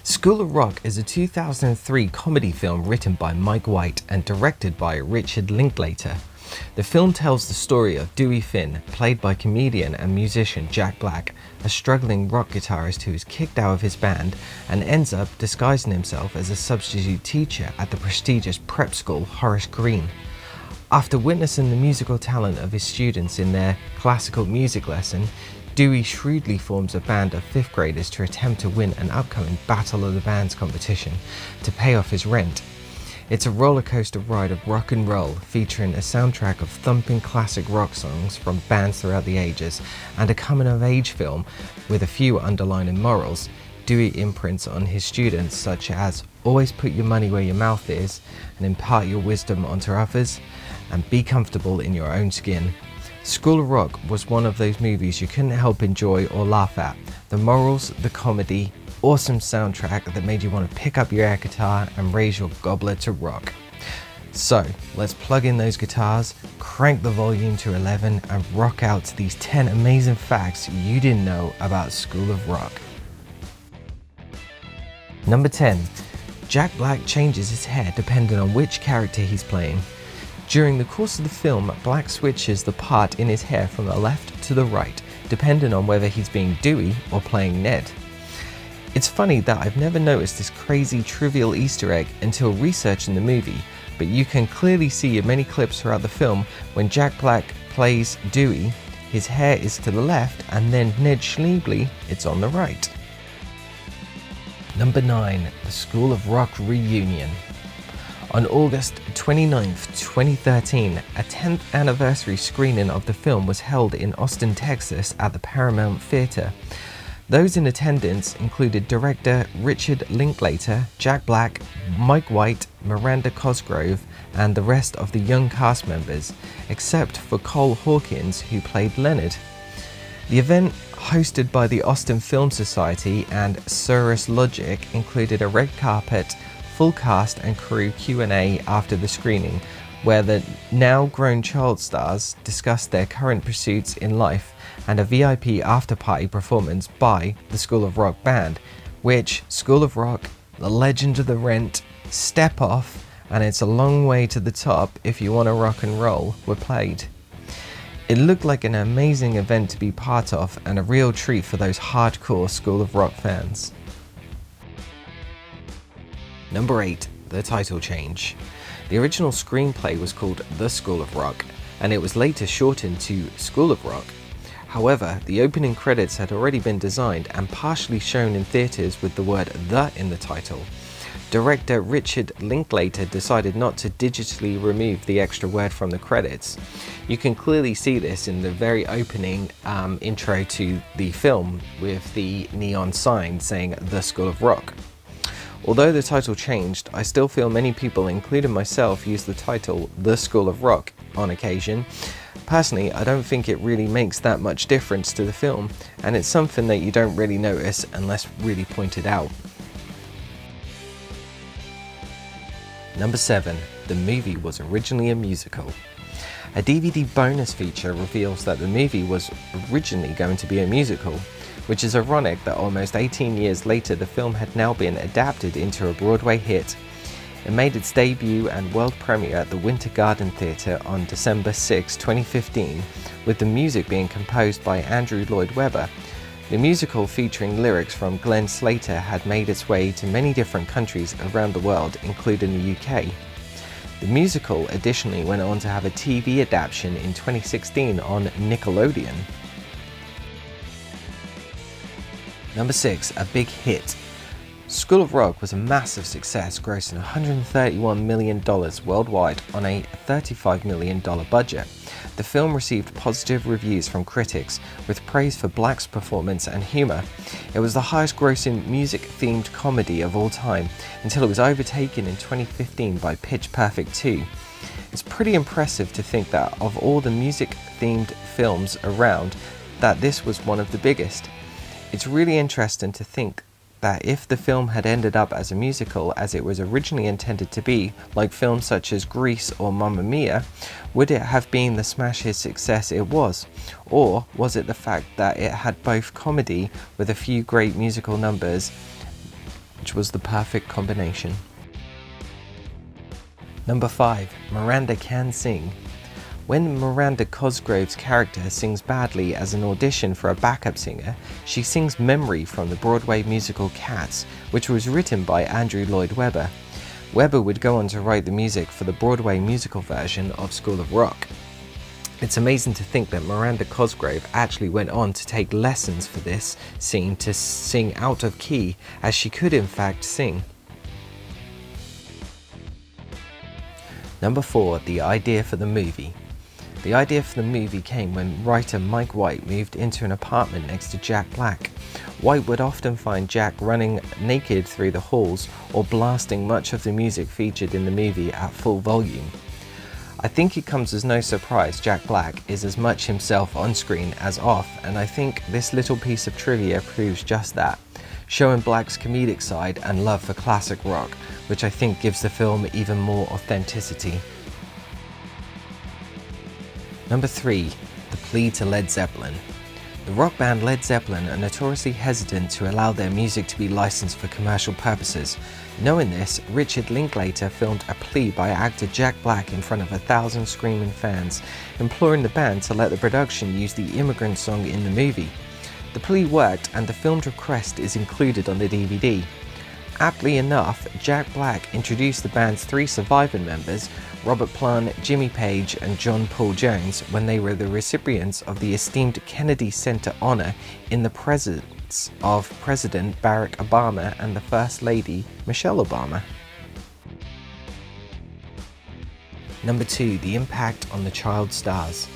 School of Rock is a 2003 comedy film written by Mike White and directed by Richard Linklater. The film tells the story of Dewey Finn, played by comedian and musician Jack Black, a struggling rock guitarist who is kicked out of his band and ends up disguising himself as a substitute teacher at the prestigious prep school Horace Green. After witnessing the musical talent of his students in their classical music lesson, Dewey shrewdly forms a band of 5th graders to attempt to win an upcoming Battle of the Bands competition to pay off his rent. It's a roller coaster ride of rock and roll, featuring a soundtrack of thumping classic rock songs from bands throughout the ages and a coming-of-age film with a few underlying morals. Dewey imprints on his students such as always put your money where your mouth is and impart your wisdom onto others, and be comfortable in your own skin. School of Rock was one of those movies you couldn't help enjoy or laugh at. The morals, the comedy, awesome soundtrack that made you want to pick up your air guitar and raise your goblet to rock. So let's plug in those guitars, crank the volume to 11 and rock out to these 10 amazing facts you didn't know about School of Rock. Number 10. Jack Black changes his hair depending on which character he's playing. During the course of the film, Black switches the part in his hair from the left to the right, depending on whether he's being Dewey or playing Ned. It's funny that I've never noticed this crazy trivial Easter egg until researching the movie, but you can clearly see in many clips throughout the film when Jack Black plays Dewey, his hair is to the left, and then Ned Schneebly, it's on the right. Number 9. The School of Rock Reunion. On August 29, 2013, a 10th anniversary screening of the film was held in Austin, Texas at the Paramount Theater. Those in attendance included director Richard Linklater, Jack Black, Mike White, Miranda Cosgrove, and the rest of the young cast members, except for Cole Hawkins, who played Leonard. The event, hosted by the Austin Film Society and Cirrus Logic, included a red carpet, full cast and crew Q&A after the screening, where the now grown child stars discussed their current pursuits in life, and a VIP after-party performance by the School of Rock band, which School of Rock, The Legend of the Rent, Step Off, and It's a Long Way to the Top If You Want to Rock and Roll were played. It looked like an amazing event to be part of and a real treat for those hardcore School of Rock fans. Number 8. The title change. The original screenplay was called The School of Rock, and it was later shortened to School of Rock. However, the opening credits had already been designed and partially shown in theaters with the word "the" in the title. Director Richard Linklater decided not to digitally remove the extra word from the credits. You can clearly see this in the very opening intro to the film with the neon sign saying The School of Rock. Although the title changed, I still feel many people, including myself, use the title The School of Rock on occasion. Personally, I don't think it really makes that much difference to the film, and it's something that you don't really notice unless really pointed out. Number 7. The movie was originally a musical. A DVD bonus feature reveals that the movie was originally going to be a musical, which is ironic that almost 18 years later the film had now been adapted into a Broadway hit. It made its debut and world premiere at the Winter Garden Theatre on December 6, 2015, with the music being composed by Andrew Lloyd Webber. The musical, featuring lyrics from Glenn Slater, had made its way to many different countries around the world, including the UK. The musical additionally went on to have a TV adaptation in 2016 on Nickelodeon. Number 6. A big hit. School of Rock was a massive success, grossing $131 million worldwide on a $35 million budget. The film received positive reviews from critics, with praise for Black's performance and humor. It was the highest grossing music-themed comedy of all time, until it was overtaken in 2015 by Pitch Perfect 2. It's pretty impressive to think that of all the music-themed films around, that this was one of the biggest. It's really interesting to think that if the film had ended up as a musical as it was originally intended to be, like films such as Grease or Mamma Mia, would it have been the smash hit success it was? Or was it the fact that it had both comedy with a few great musical numbers which was the perfect combination. Number 5. Miranda can sing. When Miranda Cosgrove's character sings badly as an audition for a backup singer, she sings Memory from the Broadway musical Cats, which was written by Andrew Lloyd Webber. Webber would go on to write the music for the Broadway musical version of School of Rock. It's amazing to think that Miranda Cosgrove actually went on to take lessons for this scene to sing out of key, as she could in fact sing. Number 4. The idea for the movie. The idea for the movie came when writer Mike White moved into an apartment next to Jack Black. White would often find Jack running naked through the halls or blasting much of the music featured in the movie at full volume. I think it comes as no surprise Jack Black is as much himself on screen as off, and I think this little piece of trivia proves just that, showing Black's comedic side and love for classic rock, which I think gives the film even more authenticity. Number 3. The plea to Led Zeppelin. The rock band Led Zeppelin are notoriously hesitant to allow their music to be licensed for commercial purposes. Knowing this, Richard Linklater filmed a plea by actor Jack Black in front of 1,000 screaming fans, imploring the band to let the production use the Immigrant song in the movie. The plea worked, and the filmed request is included on the DVD. Aptly enough, Jack Black introduced the band's 3 surviving members, Robert Plant, Jimmy Page and John Paul Jones, when they were the recipients of the esteemed Kennedy Center honor in the presence of President Barack Obama and the First Lady Michelle Obama. Number 2. The impact on the child stars.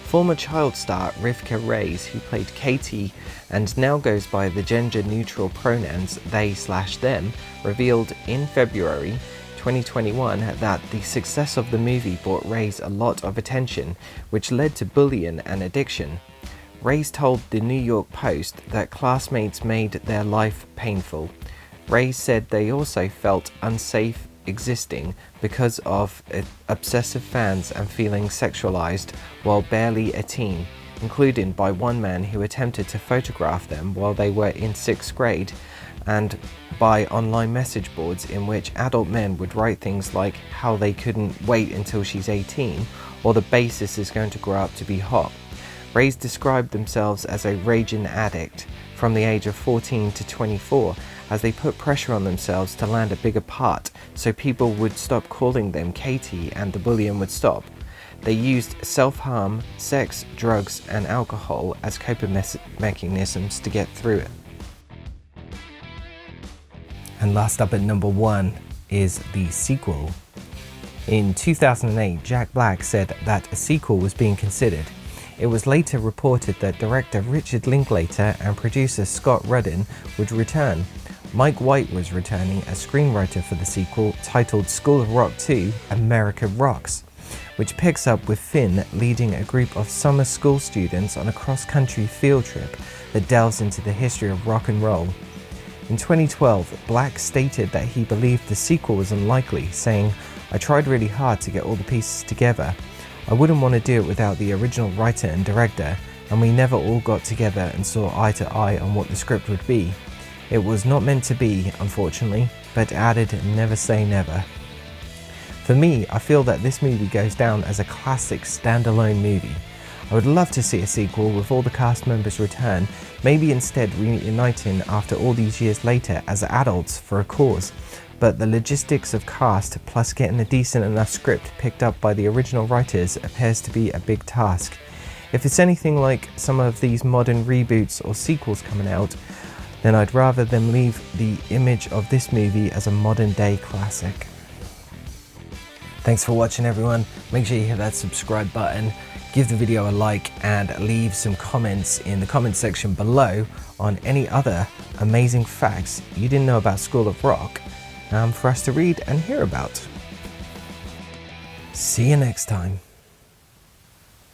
Former child star Rivka Reyes, who played Katie and now goes by the gender-neutral pronouns they/them, revealed in February 2021 that the success of the movie brought Reyes a lot of attention, which led to bullying and addiction. Reyes told the New York Post that classmates made their life painful. Reyes said they also felt unsafe existing because of obsessive fans and feeling sexualized while barely a teen, including by one man who attempted to photograph them while they were in 6th grade, and by online message boards in which adult men would write things like how they couldn't wait until she's 18 or the bassist is going to grow up to be hot. Reyes described themselves as a raging addict from the age of 14 to 24, as they put pressure on themselves to land a bigger part so people would stop calling them Katie and the bullying would stop. They used self-harm, sex, drugs and alcohol as coping mechanisms to get through it. And last up at number 1 is the sequel. In 2008, Jack Black said that a sequel was being considered. It was later reported that director Richard Linklater and producer Scott Rudin would return. Mike White was returning as screenwriter for the sequel, titled School of Rock 2: America Rocks, which picks up with Finn leading a group of summer school students on a cross-country field trip that delves into the history of rock and roll. In 2012, Black stated that he believed the sequel was unlikely, saying, "I tried really hard to get all the pieces together. I wouldn't want to do it without the original writer and director, and we never all got together and saw eye to eye on what the script would be. It was not meant to be, unfortunately, but added never say never." For me, I feel that this movie goes down as a classic standalone movie. I would love to see a sequel with all the cast members return, maybe instead reuniting after all these years later as adults for a cause. But the logistics of cast plus getting a decent enough script picked up by the original writers appears to be a big task. If it's anything like some of these modern reboots or sequels coming out, then I'd rather them leave the image of this movie as a modern day classic. Thanks for watching everyone. Make sure you hit that subscribe button, give the video a like and leave some comments in the comment section below on any other amazing facts you didn't know about School of Rock for us to read and hear about. See you next time.